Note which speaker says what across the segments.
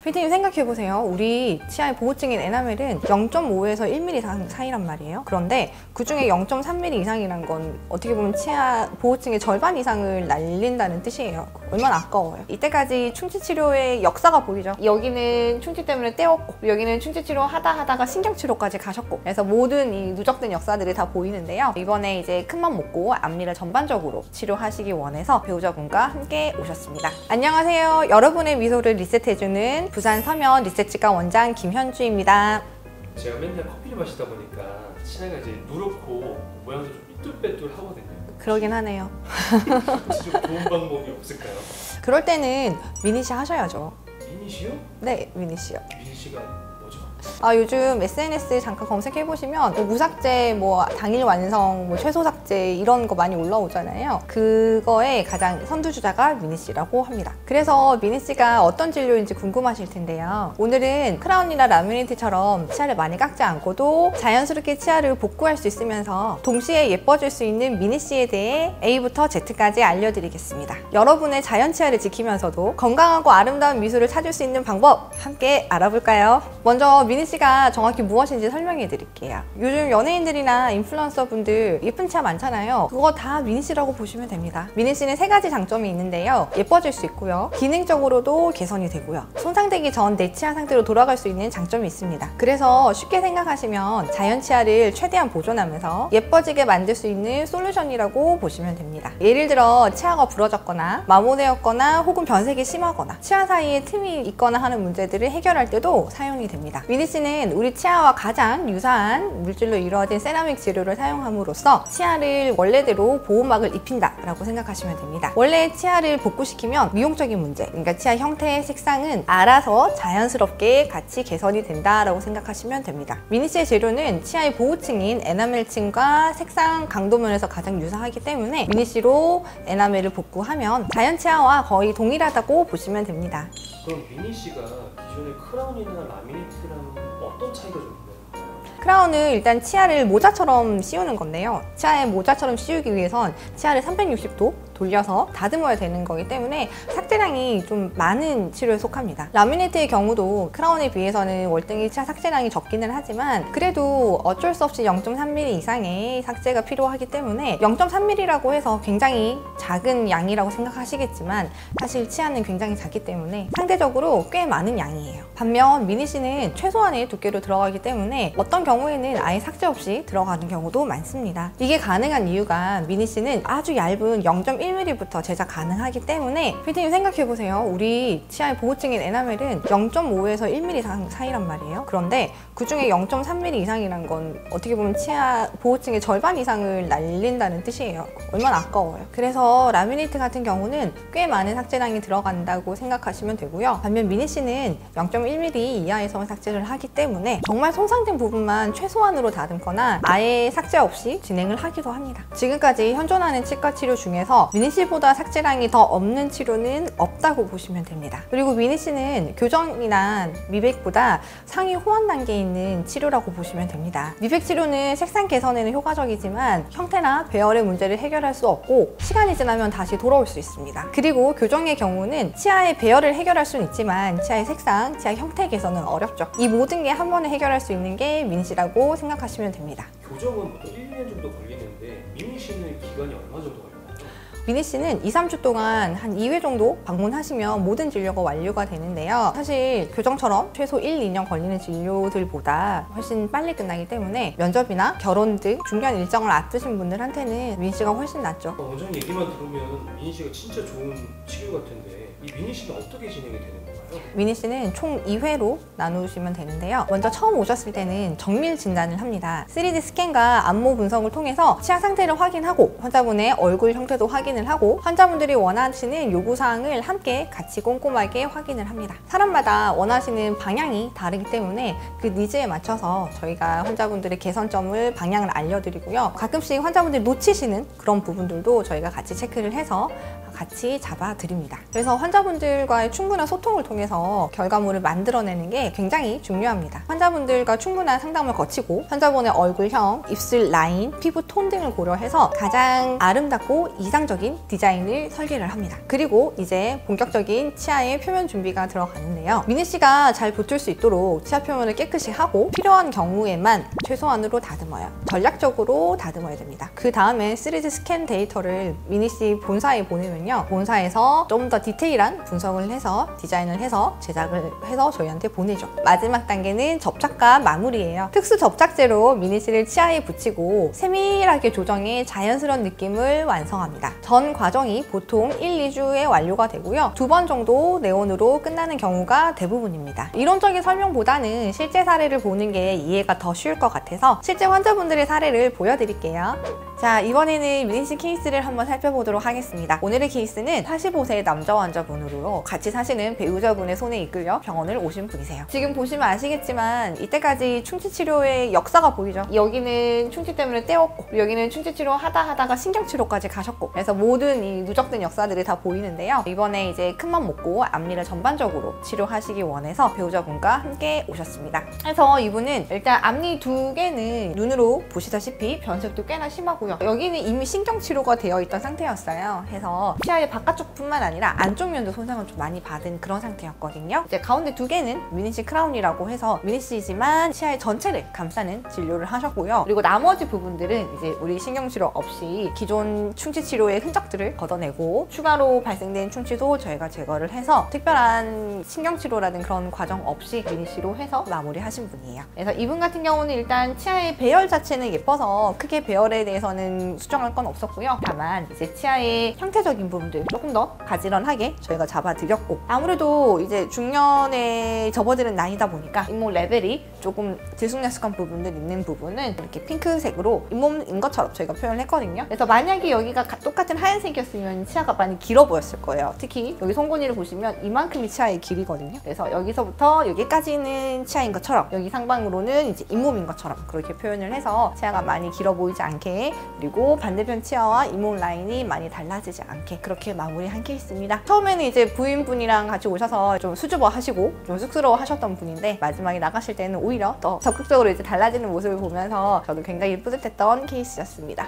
Speaker 1: 피디님 생각해보세요. 우리 치아의 보호층인 에나멜은 0.5에서 1mm 사이란 말이에요. 그런데 그 중에 0.3mm 이상이란 건 어떻게 보면 치아 보호층의 절반 이상을 날린다는 뜻이에요. 얼마나 아까워요. 이때까지 충치치료의 역사가 보이죠. 여기는 충치 때문에 떼었고, 여기는 충치치료 하다가 신경치료까지 가셨고, 그래서 모든 이 누적된 역사들이 다 보이는데요. 이번에 이제 큰맘 먹고 앞니를 전반적으로 치료하시기 원해서 배우자분과 함께 오셨습니다. 안녕하세요. 여러분의 미소를 리셋해주는 부산 서면 리셋치과 원장 김현주입니다.
Speaker 2: 제가 맨날 커피를 마시다 보니까 치아가 이제 누렇고 모양도 좀 삐뚤빼뚤 하거든요.
Speaker 1: 그러긴 하네요.
Speaker 2: 혹시 좀 좋은 방법이 없을까요?
Speaker 1: 그럴 때는 미니시 하셔야죠.
Speaker 2: 미니시요?
Speaker 1: 네, 미니시요.
Speaker 2: 미니시가 뭐죠?
Speaker 1: 요즘 SNS 잠깐 검색해보시면 뭐 무삭제, 뭐 당일 완성, 뭐 최소 삭제 이런 거 많이 올라오잖아요. 그거의 가장 선두주자가 미니씨라고 합니다. 그래서 미니씨가 어떤 진료인지 궁금하실 텐데요. 오늘은 크라운이나 라미네이트처럼 치아를 많이 깎지 않고도 자연스럽게 치아를 복구할 수 있으면서 동시에 예뻐질 수 있는 미니씨에 대해 A부터 Z까지 알려드리겠습니다. 여러분의 자연 치아를 지키면서도 건강하고 아름다운 미소를 찾을 수 있는 방법 함께 알아볼까요? 먼저 미니씨가 정확히 무엇인지 설명해 드릴게요. 요즘 연예인들이나 인플루언서 분들 예쁜 치아 많잖아요. 그거 다 미니씨라고 보시면 됩니다. 미니씨는 세 가지 장점이 있는데요. 예뻐질 수 있고요. 기능적으로도 개선이 되고요. 손상되기 전 내 치아 상태로 돌아갈 수 있는 장점이 있습니다. 그래서 쉽게 생각하시면 자연 치아를 최대한 보존하면서 예뻐지게 만들 수 있는 솔루션이라고 보시면 됩니다. 예를 들어 치아가 부러졌거나 마모되었거나 혹은 변색이 심하거나 치아 사이에 틈이 있거나 하는 문제들을 해결할 때도 사용이 됩니다. 미니씨는 우리 치아와 가장 유사한 물질로 이루어진 세라믹 재료를 사용함으로써 치아를 원래대로 보호막을 입힌다 라고 생각하시면 됩니다. 원래 치아를 복구시키면 미용적인 문제, 그러니까 치아 형태의 색상은 알아서 자연스럽게 같이 개선이 된다라고 생각하시면 됩니다. 미니씨의 재료는 치아의 보호층인 에나멜층과 색상 강도 면에서 가장 유사하기 때문에 미니씨로 에나멜을 복구하면 자연 치아와 거의 동일하다고 보시면 됩니다.
Speaker 2: 그럼 미니시가 기존의 크라운이나 라미네이트랑 어떤 차이가 좀 있나요?
Speaker 1: 크라운은 일단 치아를 모자처럼 씌우는 건데요. 치아에 모자처럼 씌우기 위해선 치아를 360도 돌려서 다듬어야 되는 거기 때문에 삭제량이 좀 많은 치료에 속합니다. 라미네이트의 경우도 크라운에 비해서는 월등히 치아 삭제량이 적기는 하지만 그래도 어쩔 수 없이 0.3mm 이상의 삭제가 필요하기 때문에 0.3mm라고 해서 굉장히 작은 양이라고 생각하시겠지만 사실 치아는 굉장히 작기 때문에 상대적으로 꽤 많은 양이에요. 반면 미니씨는 최소한의 두께로 들어가기 때문에 어떤 경우에는 아예 삭제 없이 들어가는 경우도 많습니다. 이게 가능한 이유가 미니씨는 아주 얇은 0.1mm부터 제작 가능하기 때문에 피디님 생각해보세요. 우리 치아의 보호층인 에나멜은 0.5에서 1mm 사이란 말이에요. 그런데 그 중에 0.3mm 이상이란 건 어떻게 보면 치아 보호층의 절반 이상을 날린다는 뜻이에요. 얼마나 아까워요. 그래서 라미네이트 같은 경우는 꽤 많은 삭제량이 들어간다고 생각하시면 되고요. 반면 미니씨는 0.1mm 이하에서 삭제를 하기 때문에 정말 손상된 부분만 최소한으로 다듬거나 아예 삭제 없이 진행을 하기도 합니다. 지금까지 현존하는 치과 치료 중에서 미니씨보다 삭제량이 더 없는 치료는 없다고 보시면 됩니다. 그리고 미니씨는 교정이나 미백보다 상위 호환 단계에 있는 치료라고 보시면 됩니다. 미백 치료는 색상 개선에는 효과적이지만 형태나 배열의 문제를 해결할 수 없고 시간이 지나면 다시 돌아올 수 있습니다. 그리고 교정의 경우는 치아의 배열을 해결할 수는 있지만 치아의 색상, 치아 형태 개선은 어렵죠. 이 모든 게 한 번에 해결할 수 있는 게 미니씨라고 생각하시면 됩니다.
Speaker 2: 교정은 보통 1, 2년 정도 걸리는데 미니시는 기간이 얼마 정도 걸리나요?
Speaker 1: 미니씨는 2, 3주 동안 한 2회 정도 방문하시면 모든 진료가 완료가 되는데요. 사실 교정처럼 최소 1, 2년 걸리는 진료들보다 훨씬 빨리 끝나기 때문에 면접이나 결혼 등 중요한 일정을 앞두신 분들한테는 미니씨가 훨씬 낫죠.
Speaker 2: 원장님 얘기만 들으면 미니시가 진짜 좋은 치료 같은데 이 미니시는 어떻게 진행이 되는 건가요?
Speaker 1: 미니씨는 총 2회로 나누시면 되는데요. 먼저 처음 오셨을 때는 정밀 진단을 합니다. 3D 스캔과 안모 분석을 통해서 치아 상태를 확인하고 환자분의 얼굴 형태도 확인을 하고 환자분들이 원하시는 요구사항을 함께 같이 꼼꼼하게 확인을 합니다. 사람마다 원하시는 방향이 다르기 때문에 그 니즈에 맞춰서 저희가 환자분들의 개선점을 방향을 알려드리고요. 가끔씩 환자분들이 놓치시는 그런 부분들도 저희가 같이 체크를 해서 같이 잡아드립니다. 그래서 환자분들과의 충분한 소통을 통해서 결과물을 만들어내는 게 굉장히 중요합니다. 환자분들과 충분한 상담을 거치고 환자분의 얼굴형, 입술 라인, 피부 톤 등을 고려해서 가장 아름답고 이상적인 디자인을 설계를 합니다. 그리고 이제 본격적인 치아의 표면 준비가 들어가는데요. 미니 씨가 잘 붙을 수 있도록 치아 표면을 깨끗이 하고 필요한 경우에만 최소한으로 다듬어요. 전략적으로 다듬어야 됩니다. 그 다음에 3D 스캔 데이터를 미니 씨 본사에 보내면요. 본사에서 좀 더 디테일한 분석을 해서 디자인을 해서 제작을 해서 저희한테 보내죠. 마지막 단계는 접착과 마무리예요. 특수 접착제로 미니 씨를 치아에 붙이고 세밀하게 조정해 자연스러운 느낌을 완성합니다. 전 과정이 보통 1, 2주에 완료가 되고요. 2번 정도 내원으로 끝나는 경우가 대부분입니다. 이론적인 설명보다는 실제 사례를 보는 게 이해가 더 쉬울 것 같아서 실제 환자분들의 사례를 보여드릴게요. 자, 이번에는 미니 씨 케이스를 한번 살펴보도록 하겠습니다. 오늘의 케이스는 45세 남자 환자분으로 같이 사시는 배우자분의 손에 이끌려 병원을 오신 분이세요. 지금 보시면 아시겠지만 이때까지 충치 치료의 역사가 보이죠. 여기는 충치 때문에 떼었고 여기는 충치 치료 하다가 신경 치료까지 가셨고 그래서 모든 이 누적된 역사들이 다 보이는데요. 이번에 이제 큰맘 먹고 앞니를 전반적으로 치료하시기 원해서 배우자분과 함께 오셨습니다. 그래서 이분은 일단 앞니 2개는 눈으로 보시다시피 변색도 꽤나 심하고요. 여기는 이미 신경 치료가 되어 있던 상태였어요. 해서 치아의 바깥쪽뿐만 아니라 안쪽 면도 손상을 좀 많이 받은 그런 상태였거든요. 이제 가운데 2개는 미니씨 크라운이라고 해서 미니씨지만 치아의 전체를 감싸는 진료를 하셨고요. 그리고 나머지 부분들은 이제 우리 신경 치료 없이 기존 충치 치료의 흔적들을 걷어내고 추가로 발생된 충치도 저희가 제거를 해서 특별한 신경 치료라는 그런 과정 없이 미니씨로 해서 마무리하신 분이에요. 그래서 이분 같은 경우는 일단 치아의 배열 자체는 예뻐서 크게 배열에 대해서는 수정할 건 없었고요. 다만 이제 치아의 형태적인 부분들 조금 더 가지런하게 저희가 잡아드렸고 아무래도 이제 중년에 접어드는 나이다 보니까 잇몸 레벨이 조금 들쑥날쑥한 부분들 있는 부분은 이렇게 핑크색으로 잇몸인 것처럼 저희가 표현을 했거든요. 그래서 만약에 여기가 똑같은 하얀색이었으면 치아가 많이 길어 보였을 거예요. 특히 여기 송곳니를 보시면 이만큼이 치아의 길이거든요. 그래서 여기서부터 여기까지는 치아인 것처럼 여기 상방으로는 이제 잇몸인 것처럼 그렇게 표현을 해서 치아가 많이 길어 보이지 않게 그리고 반대편 치아와 잇몸 라인이 많이 달라지지 않게 그렇게 마무리한 케이스입니다. 처음에는 이제 부인분이랑 같이 오셔서 좀 수줍어 하시고 좀 쑥스러워 하셨던 분인데 마지막에 나가실 때는 오히려 더 적극적으로 이제 달라지는 모습을 보면서 저도 굉장히 뿌듯했던 케이스였습니다.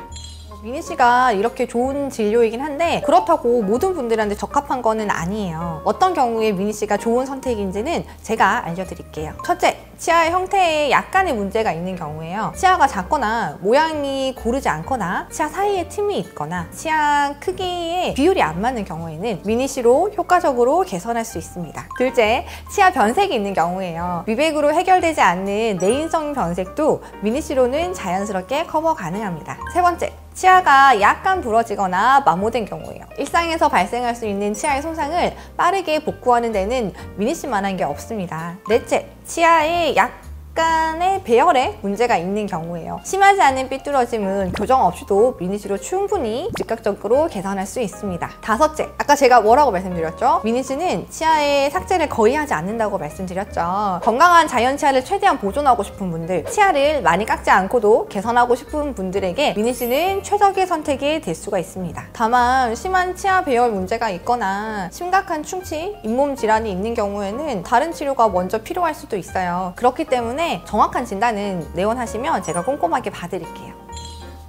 Speaker 1: 미니 씨가 이렇게 좋은 진료이긴 한데 그렇다고 모든 분들한테 적합한 거는 아니에요. 어떤 경우에 미니 씨가 좋은 선택인지는 제가 알려드릴게요. 첫째, 치아의 형태에 약간의 문제가 있는 경우에요. 치아가 작거나 모양이 고르지 않거나 치아 사이에 틈이 있거나 치아 크기에 비율이 안 맞는 경우에는 미니씨로 효과적으로 개선할 수 있습니다. 둘째, 치아 변색이 있는 경우에요. 미백으로 해결되지 않는 내인성 변색도 미니씨로는 자연스럽게 커버 가능합니다. 세 번째, 치아가 약간 부러지거나 마모된 경우예요. 일상에서 발생할 수 있는 치아의 손상을 빠르게 복구하는 데는 미니씨만한 게 없습니다. 넷째, 치아에 약간의 배열에 문제가 있는 경우예요. 심하지 않은 삐뚤어짐은 교정 없이도 미니씨로 충분히 즉각적으로 개선할 수 있습니다. 다섯째, 아까 제가 뭐라고 말씀드렸죠? 미니씨는 치아의 삭제를 거의 하지 않는다고 말씀드렸죠. 건강한 자연 치아를 최대한 보존하고 싶은 분들, 치아를 많이 깎지 않고도 개선하고 싶은 분들에게 미니씨는 최적의 선택이 될 수가 있습니다. 다만 심한 치아 배열 문제가 있거나 심각한 충치, 잇몸 질환이 있는 경우에는 다른 치료가 먼저 필요할 수도 있어요. 그렇기 때문에 정확한 진단은 내원하시면 제가 꼼꼼하게 봐드릴게요.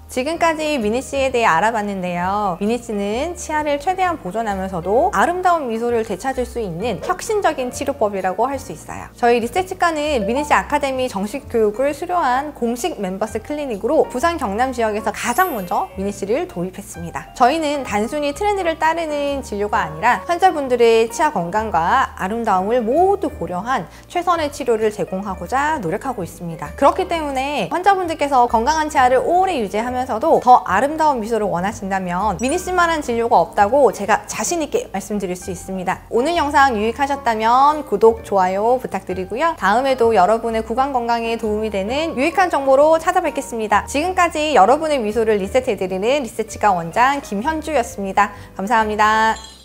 Speaker 1: 지금까지 미니씨에 대해 알아봤는데요. 미니씨는 치아를 최대한 보존하면서도 아름다운 미소를 되찾을 수 있는 혁신적인 치료법이라고 할 수 있어요. 저희 리셋치과는 미니씨 아카데미 정식 교육을 수료한 공식 멤버스 클리닉으로 부산 경남 지역에서 가장 먼저 미니씨를 도입했습니다. 저희는 단순히 트렌드를 따르는 진료가 아니라 환자분들의 치아 건강과 아름다움을 모두 고려한 최선의 치료를 제공하고자 노력하고 있습니다. 그렇기 때문에 환자분들께서 건강한 치아를 오래 유지하면서도 더 아름다운 미소를 원하신다면 미니씨만한 진료가 없다고 제가 자신있게 말씀드릴 수 있습니다. 오늘 영상 유익하셨다면 구독, 좋아요 부탁드리고요. 다음에도 여러분의 구강 건강에 도움이 되는 유익한 정보로 찾아뵙겠습니다. 지금까지 여러분의 미소를 리셋해드리는 리셋치과 원장 김현주였습니다. 감사합니다.